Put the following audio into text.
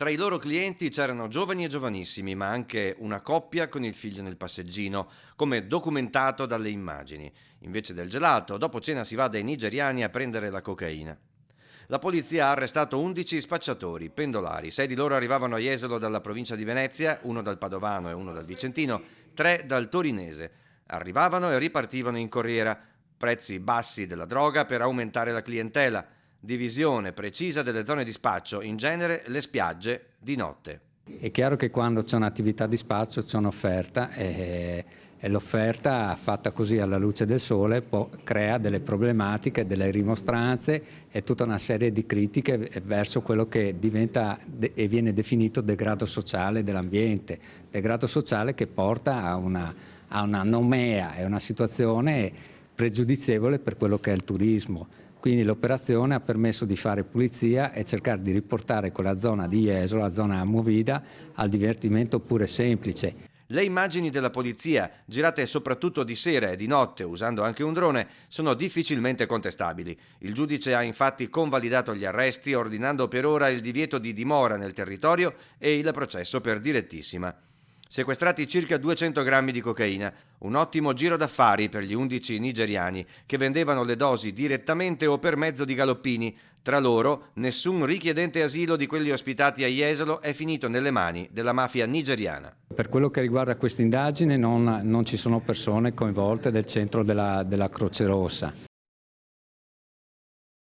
Tra i loro clienti c'erano giovani e giovanissimi, ma anche una coppia con il figlio nel passeggino, come documentato dalle immagini. Invece del gelato, dopo cena si va dai nigeriani a prendere la cocaina. La polizia ha arrestato 11 spacciatori, pendolari. 6 di loro arrivavano a Jesolo dalla provincia di Venezia, uno dal Padovano e uno dal Vicentino, 3 dal Torinese. Arrivavano e ripartivano in corriera. Prezzi bassi della droga per aumentare la clientela. Divisione precisa delle zone di spaccio, in genere le spiagge di notte. È chiaro che quando c'è un'attività di spaccio c'è un'offerta e l'offerta fatta così alla luce del sole crea delle problematiche, delle rimostranze e tutta una serie di critiche verso quello che diventa e viene definito degrado sociale dell'ambiente, degrado sociale che porta a una nomea e una situazione pregiudizievole per quello che è il turismo. Quindi l'operazione ha permesso di fare pulizia e cercare di riportare quella zona di Jesolo, la zona movida, al divertimento pure semplice. Le immagini della polizia, girate soprattutto di sera e di notte usando anche un drone, sono difficilmente contestabili. Il giudice ha infatti convalidato gli arresti ordinando per ora il divieto di dimora nel territorio e il processo per direttissima. Sequestrati circa 200 grammi di cocaina, un ottimo giro d'affari per gli 11 nigeriani che vendevano le dosi direttamente o per mezzo di galoppini. Tra loro, nessun richiedente asilo di quelli ospitati a Jesolo è finito nelle mani della mafia nigeriana. Per quello che riguarda questa indagine non ci sono persone coinvolte del centro della Croce Rossa.